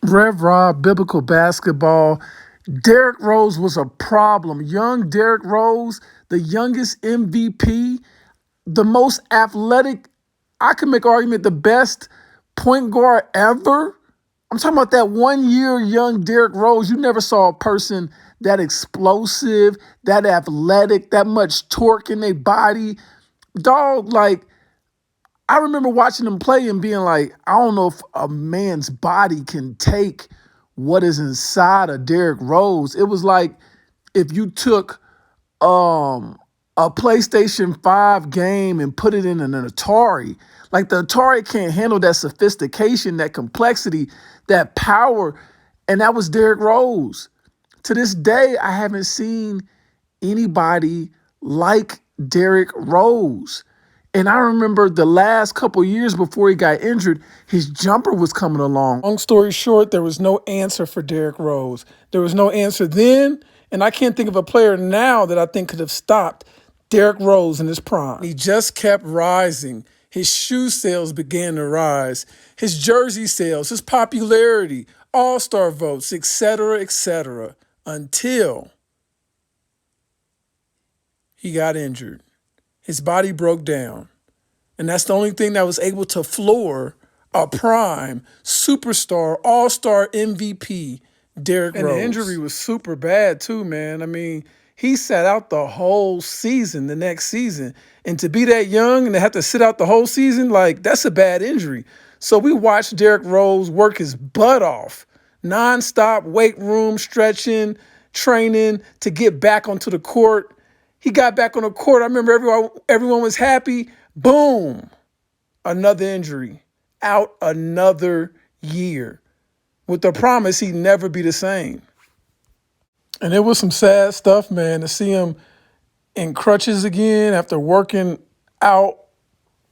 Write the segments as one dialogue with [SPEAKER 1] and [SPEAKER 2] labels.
[SPEAKER 1] Rev Rob, biblical basketball. Derrick Rose was a problem. Young Derrick Rose, the youngest MVP, the most athletic, I can make an argument, the best point guard ever. I'm talking about that 1 year young Derrick Rose. You never saw a person that explosive, that athletic, that much torque in their body. Dog, like, I remember watching him play and being like, I don't know if a man's body can take what is inside of Derrick Rose. It was like if you took a PlayStation 5 game and put it in an Atari. Like the Atari can't handle that sophistication, that complexity, that power. And that was Derrick Rose. To this day, I haven't seen anybody like Derrick Rose. And I remember the last couple years before he got injured, his jumper was coming along. Long story short, there was no answer for Derrick Rose. There was no answer then, and I can't think of a player now that I think could have stopped Derrick Rose in his prime. He just kept rising. His shoe sales began to rise. His jersey sales, his popularity, all-star votes, etc., until he got injured. His body broke down. And that's the only thing that was able to floor a prime, superstar, all-star MVP, Derrick Rose. And the injury was super bad too, man. I mean, he sat out the whole season, the next season. And to be that young and to have to sit out the whole season, like, that's a bad injury. So we watched Derrick Rose work his butt off, nonstop weight room, stretching, training to get back onto the court. He got back on the court. I remember everyone was happy. Boom. Another injury. Out another year. With the promise he'd never be the same. And it was some sad stuff, man, to see him in crutches again after working out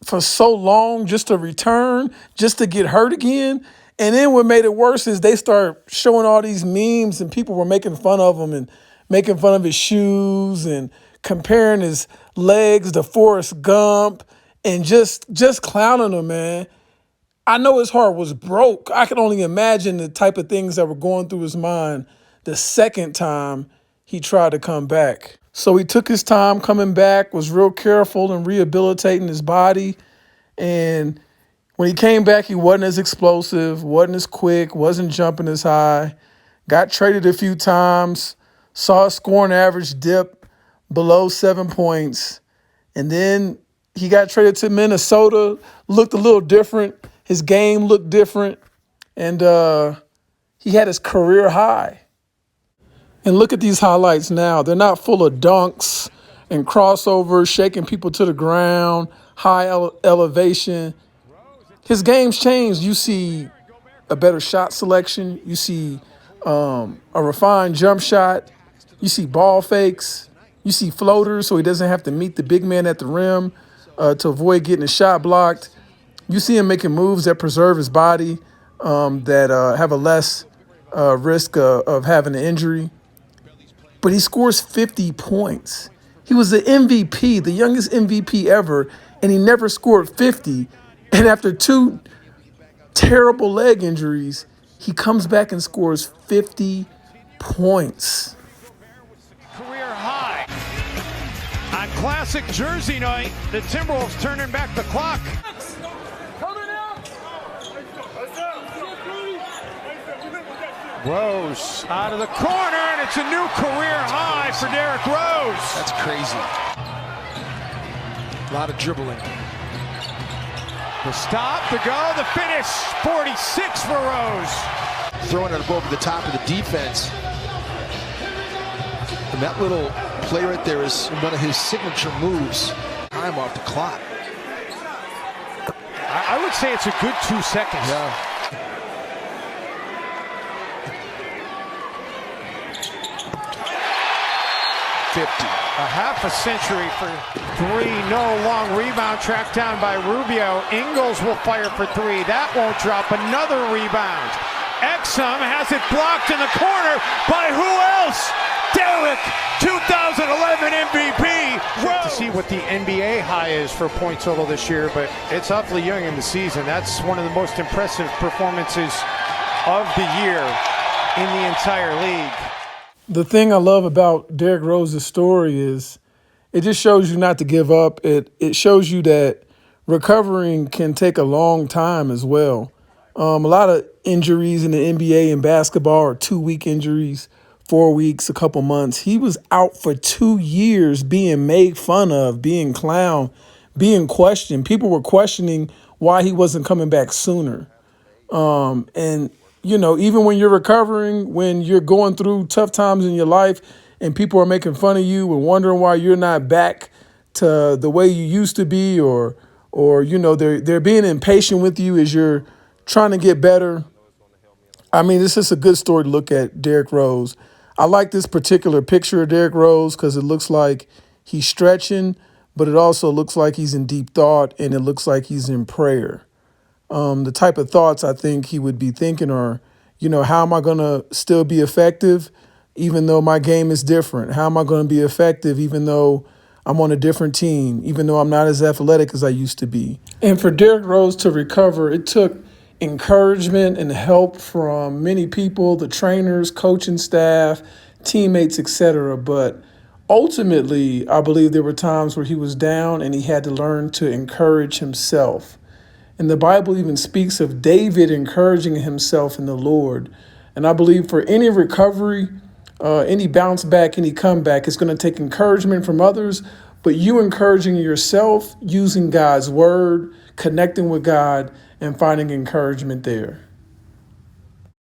[SPEAKER 1] for so long just to return, just to get hurt again. And then what made it worse is they start showing all these memes and people were making fun of him and making fun of his shoes and comparing his legs to Forrest Gump and just clowning him, man. I know his heart was broke. I can only imagine the type of things that were going through his mind the second time he tried to come back. So he took his time coming back, was real careful in rehabilitating his body. And when he came back, he wasn't as explosive, wasn't as quick, wasn't jumping as high. Got traded a few times, saw his scoring average dip below 7 points. And then he got traded to Minnesota, looked a little different. His game looked different. And he had his career high. And look at these highlights now. They're not full of dunks and crossovers, shaking people to the ground, high elevation. His game's changed. You see a better shot selection. You see a refined jump shot. You see ball fakes. You see floaters so he doesn't have to meet the big man at the rim to avoid getting a shot blocked. You see him making moves that preserve his body, that have a less risk of having an injury. But he scores 50 points. He was the MVP, the youngest MVP ever, and he never scored 50. And after 2 terrible leg injuries, he comes back and scores 50 points.
[SPEAKER 2] Career high. On classic Jersey night, the Timberwolves turning back the clock. Rose out of the corner, and it's a new career high for Derrick Rose.
[SPEAKER 3] That's crazy. A lot of dribbling.
[SPEAKER 2] The stop, the go, the finish. 46 for Rose.
[SPEAKER 3] Throwing it over the top of the defense. And that little play right there is one of his signature moves. Time off the clock.
[SPEAKER 2] I would say it's a good 2 seconds.
[SPEAKER 3] Yeah.
[SPEAKER 2] A half a century for 3. No long rebound tracked down by Rubio. Ingles will fire for 3. That won't drop. Another rebound. Exum has it blocked in the corner by who else? Derrick, 2011 MVP. To see what the NBA high is for point total this year, but it's awfully young in the season. That's one of the most impressive performances of the year in the entire league.
[SPEAKER 1] The thing I love about Derrick Rose's story is it just shows you not to give up. It shows you that recovering can take a long time as well. A lot of injuries in the NBA and basketball are 2-week injuries, 4 weeks, a couple months. He was out for 2 years being made fun of, being clowned, being questioned. People were questioning why he wasn't coming back sooner. And, even when you're recovering, when you're going through tough times in your life and people are making fun of you and wondering why you're not back to the way you used to be, or they're being impatient with you as you're trying to get better. I mean, this is a good story to look at Derrick Rose. I like this particular picture of Derrick Rose because it looks like he's stretching, but it also looks like he's in deep thought, and it looks like he's in prayer. The type of thoughts I think he would be thinking are, how am I going to still be effective even though my game is different? How am I going to be effective even though I'm on a different team, even though I'm not as athletic as I used to be? And for Derrick Rose to recover, it took encouragement and help from many people, the trainers, coaching staff, teammates, etc. But ultimately, I believe there were times where he was down and he had to learn to encourage himself. And the Bible even speaks of David encouraging himself in the Lord. And I believe for any recovery, any bounce back, any comeback, it's going to take encouragement from others, but you encouraging yourself using God's word, connecting with God, and finding encouragement there.